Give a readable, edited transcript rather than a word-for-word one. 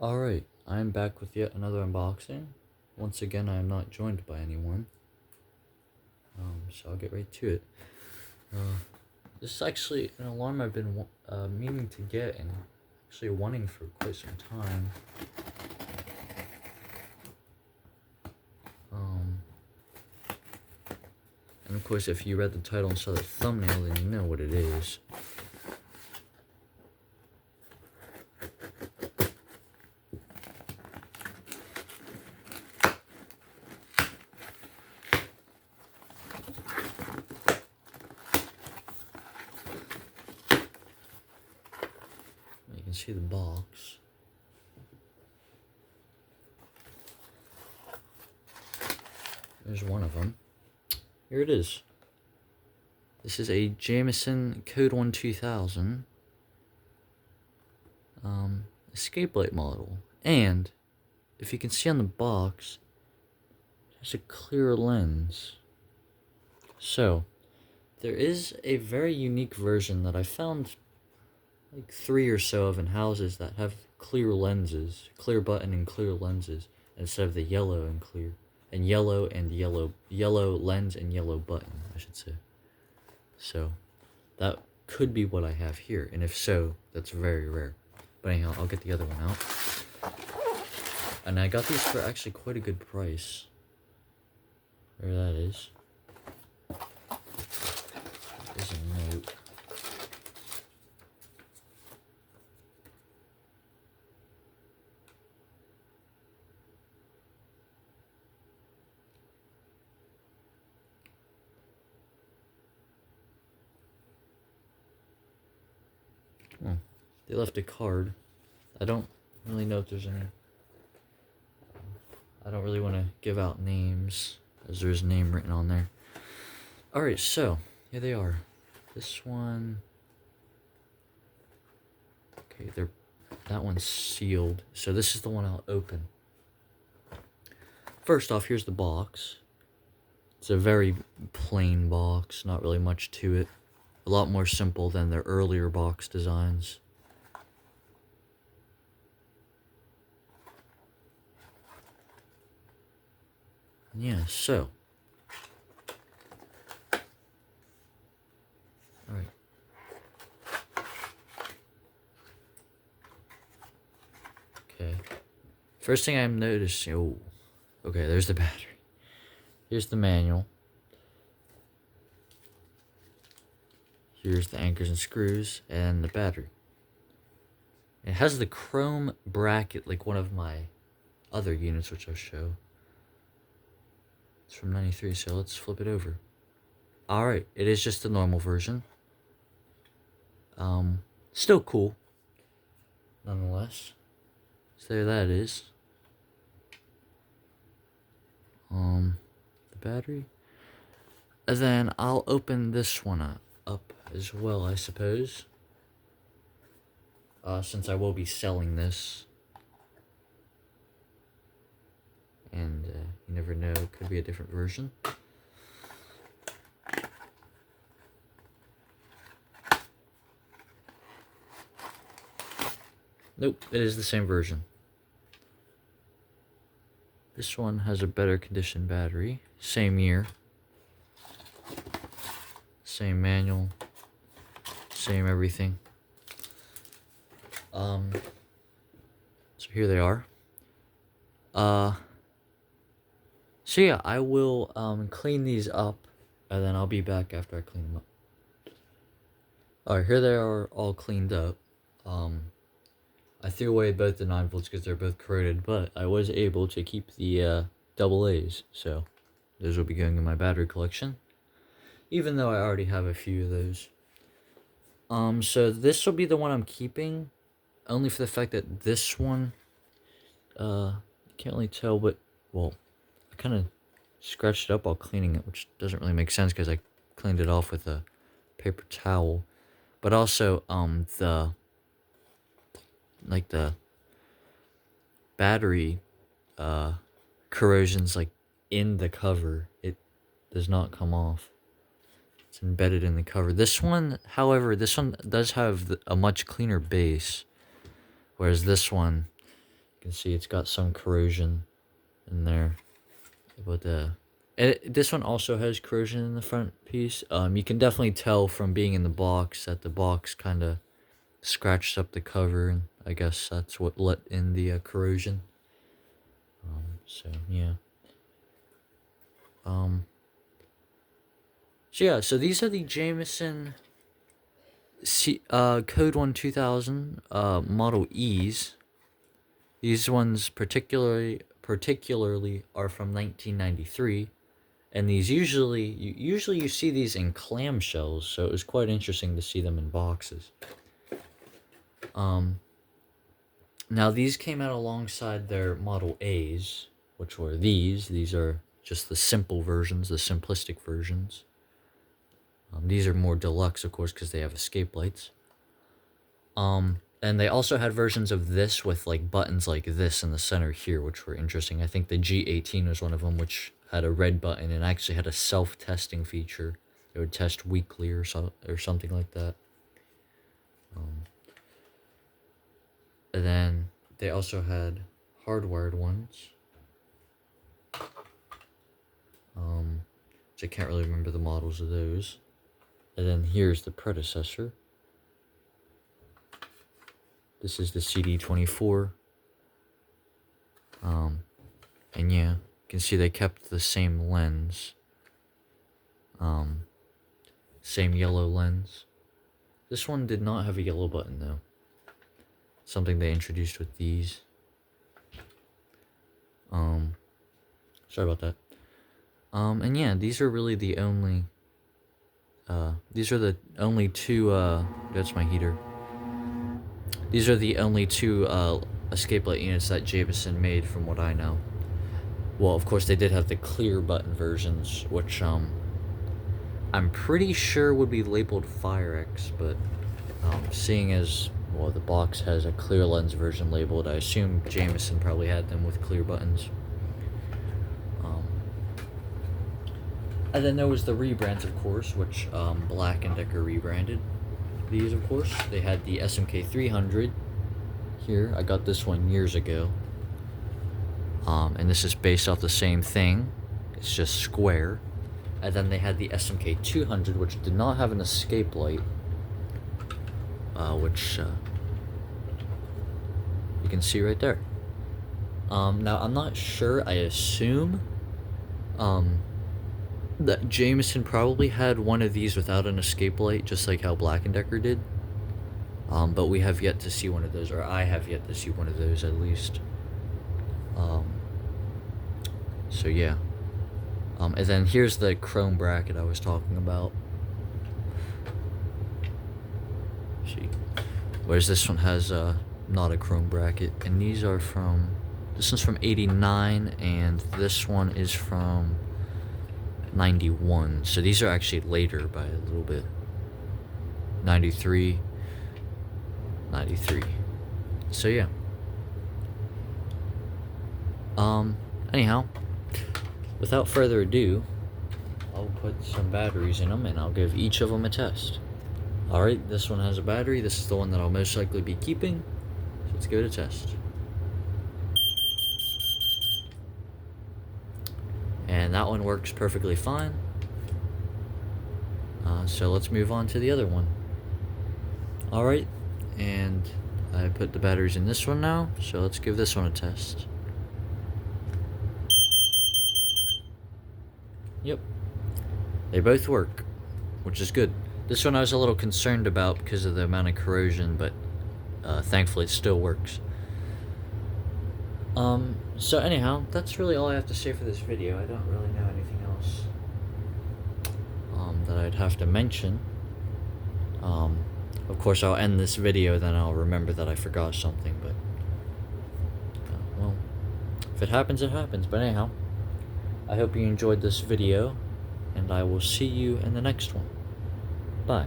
Alright, I'm back with yet another unboxing. Once again, I am not joined by anyone. So I'll get right to it. This is actually an alarm I've been meaning to get and actually wanting for quite some time. And of course, if you read the title and saw the thumbnail, then you know what it is. You can see the box. There's one of them. Here it is. This is a Jameson CODE ONE 2000 escape light model. And if you can see on the box, there's a clear lens. So, there is a very unique version that I found like 3 or so of in houses that have clear lenses, clear button and clear lenses, instead of the yellow and clear, and yellow lens and yellow button, I should say. So, that could be what I have here, and if so, that's very rare. But anyhow, I'll get the other one out. And I got these for actually quite a good price. There that is. There's a note. Oh, they left a card. I don't really know if there's any. I don't really want to give out names, as there's a name written on there. Alright, so, here they are. This one... Okay, that one's sealed, so this is the one I'll open. First off, here's the box. It's a very plain box, not really much to it. A lot more simple than their earlier box designs. Yeah, so. Alright. Okay. First thing I'm noticing, oh, okay, there's the battery. Here's the manual. Here's the anchors and screws and the battery. It has the chrome bracket like one of my other units, which I'll show. It's from 93, so let's flip it over. Alright, it is just the normal version. Still cool, nonetheless. So there that is. The battery. And then I'll open this one up as well, I suppose. Since I will be selling this. And you never know, it could be a different version. Nope, it is the same version. This one has a better condition battery. Same year. Same manual. Same everything. So here they are. So yeah, I will clean these up, and then I'll be back after I clean them up. Alright, here they are all cleaned up. I threw away both the 9 volts because they're both corroded, but I was able to keep the double A's, so those will be going in my battery collection, even though I already have a few of those. So this will be the one I'm keeping, only for the fact that this one, can't really tell, but, well, I kind of scratched it up while cleaning it, which doesn't really make sense because I cleaned it off with a paper towel. But also, the battery, corrosion's, like, in the cover. It does not come off. It's embedded in the cover. This one, however, this one does have a much cleaner base, whereas this one can see it's got some corrosion in there. But this one also has corrosion in the front piece. You can definitely tell from being in the box that the box kind of scratched up the cover, and I guess that's what let in the corrosion. So yeah. So these are the Jameson Code One 2000 Model E's. These ones particularly are from 1993, and these usually you see these in clamshells, so it was quite interesting to see them in boxes. Now these came out alongside their Model A's, which were these. These are just the simple versions, the simplistic versions. These are more deluxe, of course, because they have escape lights. And they also had versions of this with like buttons like this in the center here, which were interesting. I think the G18 was one of them, which had a red button and actually had a self-testing feature. It would test weekly or something like that. And then they also had hardwired ones. Which I can't really remember the models of those. And then here's the predecessor. This is the CD24. And yeah, you can see they kept the same lens. Same yellow lens. This one did not have a yellow button though. Something they introduced with these. Sorry about that. And yeah, these are really the only, these are the only two, that's my heater. These are the only two, escape light units that Jameson made from what I know. Well, of course they did have the clear button versions, which, I'm pretty sure would be labeled FireX, but, seeing as, well, the box has a clear lens version labeled, I assume Jameson probably had them with clear buttons. And then there was the rebrands, of course, which Black & Decker rebranded these, of course. They had the SMK 300 here. I got this one years ago. And this is based off the same thing. It's just square. And then they had the SMK 200, which did not have an escape light. Which you can see right there. Now, I'm not sure. I assume that Jameson probably had one of these without an escape light, just like how Black & Decker did. But we have yet to see one of those, or I have yet to see one of those at least. So yeah. And then here's the chrome bracket I was talking about. See, whereas this one has not a chrome bracket, and these are from, this one's from 89, and this one is from 91, so these are actually later by a little bit. 93. So yeah. Anyhow, without further ado, I'll put some batteries in them and I'll give each of them a test. Alright, this one has a battery. This is the one that I'll most likely be keeping. So let's give it a test. And that one works perfectly fine. So let's move on to the other one. Alright, and I put the batteries in this one now, so let's give this one a test. Yep, they both work, which is good. This one I was a little concerned about because of the amount of corrosion, but thankfully it still works. So anyhow, that's really all I have to say for this video. I don't really know anything else that I'd have to mention. Of course, I'll end this video, then I'll remember that I forgot something, but well, if it happens, it happens. But anyhow, I hope you enjoyed this video, and I will see you in the next one. Bye.